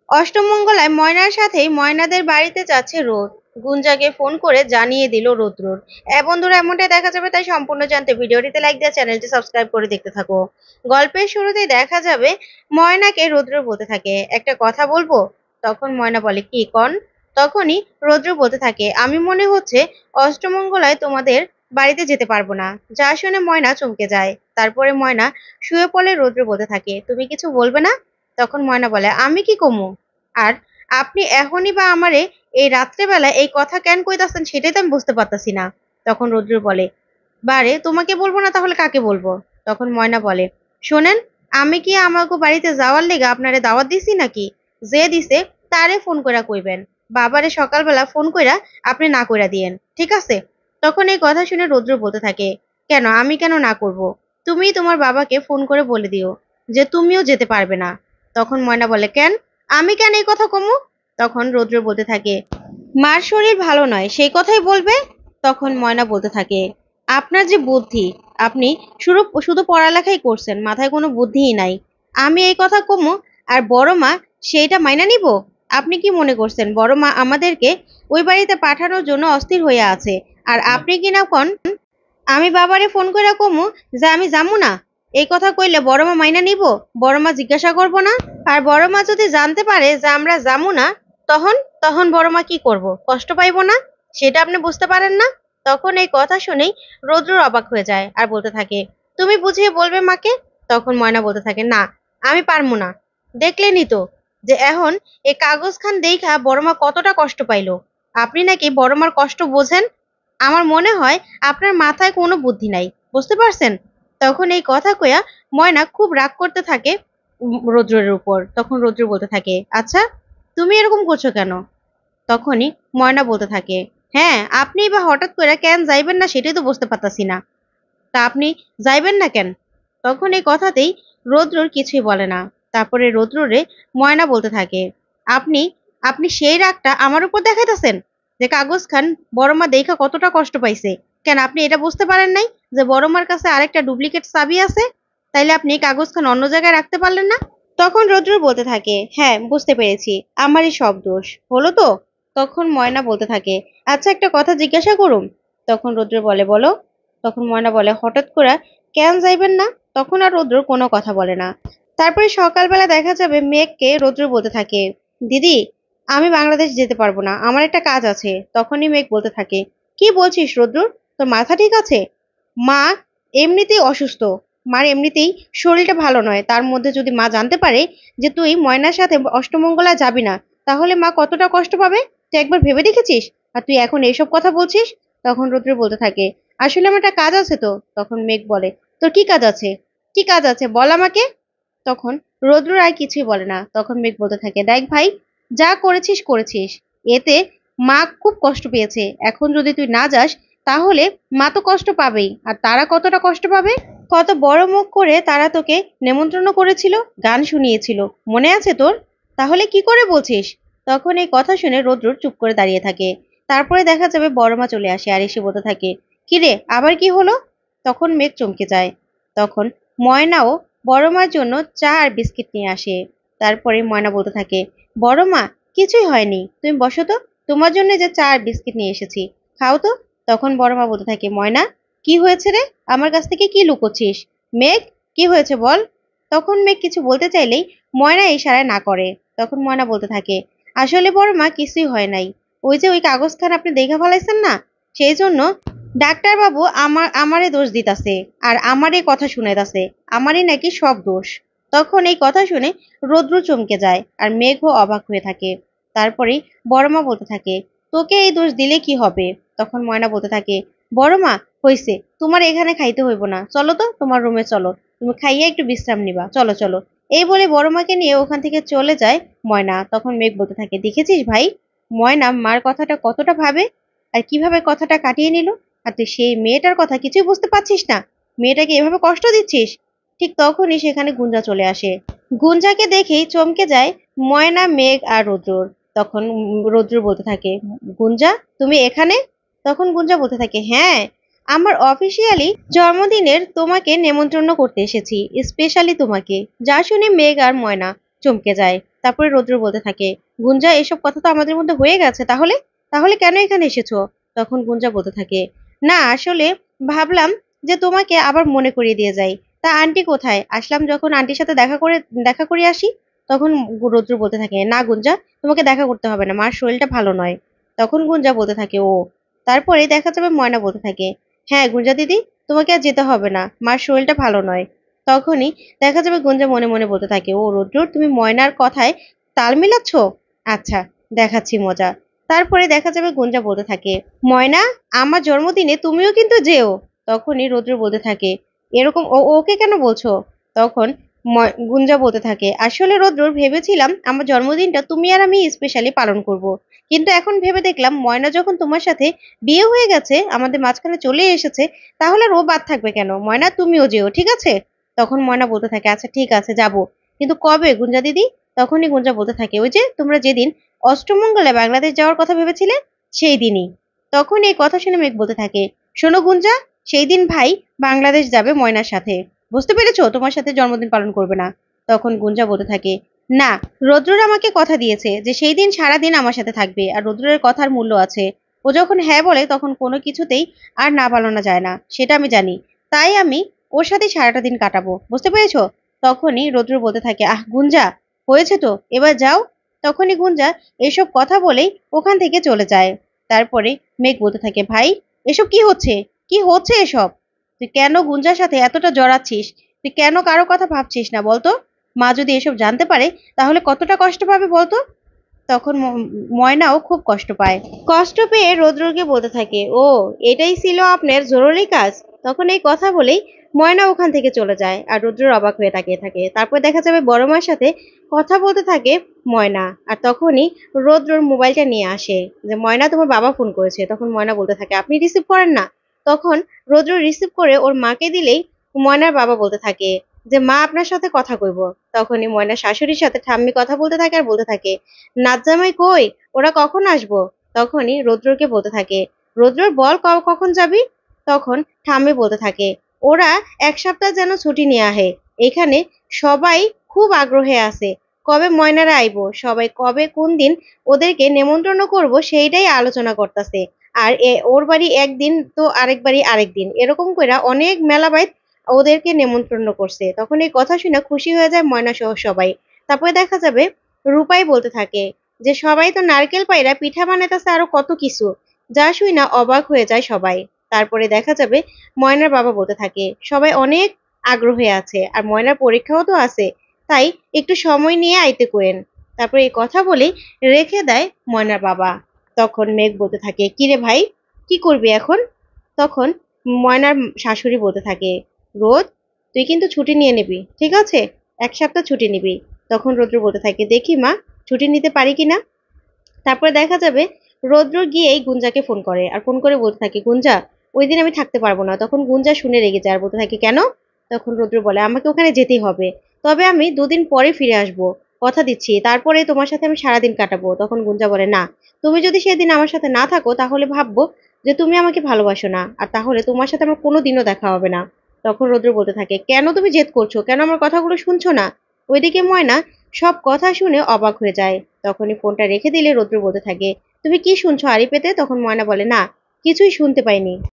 অষ্টমঙ্গলায় ময়নার সাথেই ময়নাদের বাড়িতে যাচ্ছে রোদ। গুঞ্জাকে ফোন করে জানিয়ে দিল রুদ্রর। বন্ধুরা, এমনটাই দেখা যাবে, তাই সম্পূর্ণ জানতে ভিডিওটিতে লাইক দিয়ে চ্যানেলটি সাবস্ক্রাইব করে দেখতে থাকো। গল্পের শুরুতেই দেখা যাবে ময়নাকে রুদ্র বলতে থাকে, একটা কথা বলবো। তখন ময়না বলে, কি কন? তখনই রুদ্র বলতে থাকে, আমি মনে হচ্ছে অষ্টমঙ্গলায় তোমাদের বাড়িতে যেতে পারবো না। যা শুনে ময়না চমকে যায়। তারপরে ময়না শুয়ে পড়লে রুদ্র বলতে থাকে, তুমি কিছু বলবে না? তখন ময়না বলে, আমি কি কমু? আর আপনি এখনই বা আমারে এই রাত্রেবেলা এই কথা কেন কইতাছেন সেটাই তো আমি বুঝতে পারতাছি না। তখন রুদ্র বলে, বারে তোমাকে বলবো না তাহলে কাকে বলবো? তখন ময়না বলে, শোনেন, আমি কি আমাকে বাড়িতে যাওয়ার লেগে আপনারে দাওয়াত দিছি নাকি? যে দিছে তারে ফোন কইরা কইবেন। বাবারে সকালবেলা ফোন কইরা আপনি না কইরা দিয়েন, ঠিক আছে? তখন এই কথা শুনে রুদ্র বলতে থাকে, কেন আমি কেন না করব? তুমি তোমার বাবাকে ফোন করে বলে দিও যে তুমিও যেতে পারবে না। তখন ময়না বলে, কেন? আমি কেন এই কথা কমু? তখন রৌদ্র বলতে থাকে, মার শরীর ভালো নয় সেই কথাই বলবে। তখন ময়না বলতে থাকে, আপনার যে বুদ্ধি, আপনি শুধু শুধু পড়ালেখাই করছেন, মাথায় কোনো বুদ্ধিই নাই। আমি এই কথা কমু আর বড় মা সেইটা মাইনা নিব? আপনি কি মনে করছেন বড় মা আমাদেরকে ওই বাড়িতে পাঠানোর জন্য অস্থির হইয়া আছে? আর আপনি কি না কন আমি বাবারে ফোন কইরা কমু যে আমি যামু না? এই কথা কইলে বড় মা মাইনা নিব? বড় মা জিজ্ঞাসা করব না? আর বড় মা যদি জানতে পারে যে আমরা যামু না, তখন তখন বড় মা কি করব? কষ্ট পাইবো না? সেটা আপনি বুঝতে পারেন না? তখন এই কথা শুনেই রৌদ্র অবাক হয়ে যায় আর বলতে থাকে, তুমি বুঝিয়ে বলবে মাকে। তখন ময়না বলতে থাকে, না, আমি পারমু না। দেখলেনই তো যে এখন এই কাগজ খান দেইখা বড় মা কতটা কষ্ট পাইলো। আপনি নাকি বড় মার কষ্ট বোঝেন? আমার মনে হয় আপনার মাথায় কোনো বুদ্ধি নাই, বুঝতে পারছেন? তখন এই কথা কইয়া ময়না খুব রাগ করতে থাকে রৌদ্রের উপর। তখন রৌদ্র বলতে থাকে, আচ্ছা তুমি এরকম করছো কেন? তখনই ময়না বলতে থাকে, হ্যাঁ, আপনি বা হঠাৎ করে কেন যাইবেন না সেটাই তো বুঝতে পারতাছি না। তা আপনি যাইবেন না কেন? তখন এই কথাতেই রৌদ্রর কিছুই বলে না। তারপরে রৌদ্ররে ময়না বলতে থাকে, আপনি আপনি সেই রাগটা আমার উপর দেখাইতেছেন যে কাগজ খান বড়মা দেইখা কতটা কষ্ট পাইছে। কেন আপনি এটা বুঝতে পারেন নাই যে বড়মার কাছে আরেকটা ডুপ্লিকেট চাবি আছে? তাইলে আপনি এই কাগজ খান অন্য জায়গায় রাখতে পারলেন না? তখন রৌদ্র বলতে থাকে, হ্যাঁ, বুঝতে পেরেছি, আমারই সব দোষ হলো তো। তখন ময়না বলতে থাকে, আচ্ছা একটা কথা জিজ্ঞাসা করুম। তখন রৌদ্র বলে, বলো। তখন ময়না বলে, হঠাৎ করে কেন যাইবেন না? তখন আর রৌদ্র কোনো কথা বলে না। তারপরে সকালবেলা দেখা যাবে মেঘকে রৌদ্র বলতে থাকে, দিদি, আমি বাংলাদেশ যেতে পারবো না, আমার একটা কাজ আছে। তখনই মেঘ বলতে থাকে, কি বলছিস রৌদ্র? তোর মাথা ঠিক আছে? মা এমনিতেই অসুস্থ, মার এমনিতেই শরীরটা ভালো নয়, তার মধ্যে যদি মা জানতে পারে যে তুই ময়নার সাথে অষ্টমঙ্গলা যাবি না, তাহলে মা কতটা কষ্ট পাবে তুই একবার ভেবে দেখেছিস? আর তুই এখন এইসব কথা বলছিস? তখন রুদ্র বলতে থাকে, আসলে আমার একটা কাজ আছে তো। তখন মেঘ বলে, তোর কি কাজ আছে? কি কাজ আছে বল আমাকে। তখন রুদ্র আর কিছুই বলে না। তখন মেঘ বলতে থাকে, দেখ ভাই, যা করেছিস করেছিস, এতে মা খুব কষ্ট পেয়েছে। এখন যদি তুই না যাস তাহলে মা তো কষ্ট পাবেই, আর তারা কতটা কষ্ট পাবে। কত বড় মুখ করে তারা তোকে নেমন্ত্রণ করেছিল, গান শুনিয়েছিল, মনে আছে তোর? তাহলে কি করে বলছিস? তখন এই কথা শুনে রৌদ্র চুপ করে দাঁড়িয়ে থাকে। তারপরে দেখা যাবে বড় মা চলে আসে আর এসে বলতে থাকে, কিরে আবার কি হলো? তখন মেঘ চমকে যায়। তখন ময়নাও বড় মার জন্য চা আর বিস্কিট নিয়ে আসে। তারপরে ময়না বলতে থাকে, বড় মা, কিছুই হয়নি, তুমি বসো তো, তোমার জন্য যে চা আর বিস্কিট নিয়ে এসেছি, খাও তো। তখন বড় মা বলতে থাকে, ময়না, কি হয়েছে রে? আমার কাছ থেকে কি লুকোচ্ছিস? মেঘ, কি হয়েছে বল। তখন মেঘ কিছু বলতে চাইলেই ময়না ইশারায় না করে। তখন ময়না বলতে থাকে, আসলে বড় মা কিছুই হয় নাই, ওই যে ওই কাগজখান আপনি দেখে ফেলাইছেন না, সেই জন্য ডাক্তার বাবু আমারে দোষ দিতাছে আর আমারই কথা শুনাইতাছে, আমারই নাকি সব দোষ। তখন এই কথা শুনে রৌদ্র চমকে যায় আর মেঘও অবাক হয়ে থাকে। তারপরেই বড় মা বলতে থাকে, তোকে এই দোষ দিলে কি হবে? তখন ময়না বলতে থাকে, বড় মা, হইছে, তোমার এখানে খাইতে হইব না, চলো তো তোমার রুমে চলো, তুমি খাইয়ে একটু বিশ্রাম নিবা, চলো চলো। এই বলে বড় মাকে নিয়ে ওখান থেকে চলে যায় ময়না। তখন মেঘ বলতে থাকে, দেখেছিস ভাই, ময়না মার কথাটা কতটা ভাবে আর কিভাবে কথাটা কাটিয়ে নিল। আর তুই সেই মেয়েটার কথা কিছুই বুঝতে পারছিস না, মেয়েটাকে এভাবে কষ্ট দিচ্ছিস। ঠিক তখনই সেখানে গুঞ্জা চলে আসে। গুঞ্জাকে দেখেই চমকে যায় ময়না, মেঘ আর রুদ্র। তখন রুদ্র বলতে থাকে, গুঞ্জা তুমি এখানে? তখন গুঞ্জা বলতে থাকে, হ্যাঁ, আমার অফিসিয়ালি জন্মদিনের তোমাকে নেমন্ত্রণ করতে এসেছি, স্পেশালি তোমাকে। যা শুনে মেঘ আর ময়না চমকে যায়। তারপরে রৌদ্র বলতে থাকে, গুঞ্জা এসব কথা তো আমাদের মধ্যে হয়ে গেছে, তাহলে তাহলে কেন এখানে এসেছো? তখন গুঞ্জা বলতে থাকে, না আসলে ভাবলাম যে তোমাকে আবার মনে করিয়ে দিয়ে যাই। তা আন্টি কোথায়? আসলাম যখন আন্টির সাথে দেখা করে আসি। তখন রৌদ্র বলতে থাকে, না গুঞ্জা, তোমাকে দেখা করতে হবে না, মার শরীরটা ভালো নয়। তখন গুঞ্জা বলতে থাকে, ও। তারপরে দেখা যাবে ময়না বলতে থাকে, হ্যাঁ গুঞ্জা দিদি, তোমাকে আর যেতে হবে না, মার শরীরটা ভালো নয়। তখনই দেখা যাবে গুঞ্জা মনে মনে বলতে থাকে, ও রৌদ্র, তুমি ময়নার কথায় তাল মিলাচ্ছ? আচ্ছা, দেখাচ্ছি মজা। তারপরে দেখা যাবে গুঞ্জা বলতে থাকে, ময়না, আমার জন্মদিনে তুমিও কিন্তু যেও। তখনই রৌদ্র বলতে থাকে, এরকম ওকে কেন বলছো? তখন গুঞ্জা বলতে থাকে, আসলে রৌদ্র, ভেবেছিলাম আমার জন্মদিনটা তুমি আর আমি স্পেশালি পালন করব। কিন্তু এখন ভেবে দেখলাম ময়না যখন তোমার সাথে বিয়ে হয়ে গেছে, আমাদের মাঝখানে চলে এসেছে, তাহলে আর ও বাদ থাকবে কেন? ময়না, তুমিও যেও, ঠিক আছে? তখন ময়না বলতে থাকে, আচ্ছা ঠিক আছে, যাব। কিন্তু কবে গুঞ্জা দিদি? তখনই গুঞ্জা বলতে থাকে, ওই যে তোমরা যেদিন অষ্টমঙ্গলে বাংলাদেশ যাওয়ার কথা ভেবেছিলে, সেই দিনই। তখন এই কথা শুনে মেঘ বলতে থাকে, শোনো গুঞ্জা, সেই দিন ভাই বাংলাদেশ যাবে ময়নার সাথে। বুঝতে পেরেছো? তোমার সাথে জন্মদিন পালন করবে না। তখন গুঞ্জা বলতে থাকে, না, রৌদ্রর আমাকে কথা দিয়েছে যে সেই দিন সারাদিন আমার সাথে থাকবে, আর রৌদ্রের কথার মূল্য আছে। ও যখন হ্যাঁ বলে তখন কোনো কিছুতেই আর না পালানো যায় না, সেটা আমি জানি। তাই আমি ওর সাথে সারাটা দিন কাটাবো, বুঝতে পেরেছো? তখনই রৌদ্র বলতে থাকে, আহ গুঞ্জা, হয়েছে তো, এবার যাও। তখনই গুঞ্জা এসব কথা বলেই ওখান থেকে চলে যায়। তারপরে মেঘ বলতে থাকে, ভাই, এসব কি হচ্ছে? কি হচ্ছে এসব? তুই কেন গুঞ্জার সাথে এতটা জড়াচ্ছিস? তুই কেন কারো কথা ভাবছিস না বলতো? মা যদি এসব জানতে পারে, তাহলে কতটা কষ্ট পাবে বলতো? তখন ময়নাও খুব কষ্ট পায়। কষ্ট পেয়ে রৌদ্রকে বলতে থাকে, ও, এটাই ছিল আপনার জরুরি কাজ? তখন এই কথা বলেই ময়না ওখান থেকে চলে যায়, আর রৌদ্র অবাক হয়ে তাকিয়ে থাকে। তারপর দেখা যাবে বড় মার সাথে কথা বলতে থাকে ময়না। আর তখনই রৌদ্রর মোবাইলটা নিয়ে আসে, যে ময়না, তোমার বাবা ফোন করেছে। তখন ময়না বলতে থাকে, আপনি রিসিভ করেন না? তখন রৌদ্র রিসিভ করে ওর মাকে দিলেই ময়নার বাবা বলতে থাকে যে, মা আপনার সাথে কথা কইব। তখনই ময়নার শাশুড়ির সাথে ঠাম্মি কথা বলতে থাকে আর বলতে থাকে, নাচ জামাই কই, ওরা কখন আসবো? তখনই রৌদ্রকে বলতে থাকে, রৌদ্র বল, কখন যাবি? তখন ঠাম্মি বলতে থাকে, ওরা 1 সপ্তাহ যেন ছুটি নিয়ে আহে। এখানে সবাই খুব আগ্রহে আছে, কবে ময়নারা আইবো, সবাই কবে কোন দিন ওদেরকে নেমন্ত্রণ করব সেইটাই আলোচনা করতেছে। আর ওর বাড়ি একদিন তো আরেক বাড়ি আরেক দিন, এরকম কইরা অনেক মেলা বাইত ওদেরকে নেমন্ত্রণ করছে। তখন এই কথা শুনে খুশি হয়ে যায় ময়না সহ সবাই। তারপরে দেখা যাবে রূপাই বলতে থাকে যে, সবাই তো নারকেল পায়রা পিঠা বানাইতেছে আরো কত কিছু, যা শুই না অবাক হয়ে যায় সবাই। তারপরে দেখা যাবে ময়নার বাবা বলতে থাকে, সবাই অনেক আগ্রহে আছে, আর ময়নার পরীক্ষাও তো আছে, তাই একটু সময় নিয়ে আইতে কোয়েন। তারপরে এই কথা বলে রেখে দেয় ময়নার বাবা। তখন মেঘ বলতে থাকে, কিরে ভাই, কি করবি এখন? তখন ময়নার শাশুড়ি বলতে থাকে, রোদ, তুই কিন্তু ছুটি নিয়ে নিবি, ঠিক আছে? 1 সপ্তাহ ছুটি নিবি। তখন রৌদ্র বলতে থাকে, দেখি মা, ছুটি নিতে পারি কিনা। তারপরে দেখা যাবে রৌদ্র গিয়েই গুঞ্জাকে ফোন করে, আর ফোন করে বলতে থাকে, গুঞ্জা, ওই দিন আমি থাকতে পারবো না। তখন গুঞ্জা শুনে রেগে যায় আর বলতে থাকে, কেন? তখন রৌদ্র বলে, আমাকে ওখানে যেতেই হবে, তবে আমি 2 দিন পরে ফিরে আসবো, কথা দিচ্ছি, তারপরে তোমার সাথে আমি সারাদিন কাটাবো। তখন গুঞ্জা বলে, না, তুমি যদি সেদিন আমার সাথে না থাকো তাহলে ভাববো যে তুমি আমাকে ভালোবাসো না, আর তাহলে তোমার সাথে আমার কোনোদিনও দেখা হবে না। তখন রৌদ্র বলতে থাকে, কেন তুমি জেদ করছো? কেন আমার কথাগুলো শুনছো না? ওইদিকে ময়না সব কথা শুনে অবাক হয়ে যায়। তখনই ফোনটা রেখে দিলে রৌদ্র বলতে থাকে, তুমি কি শুনছো আড়ি পেতে? তখন ময়না বলে, না, কিছুই শুনতে পাইনি।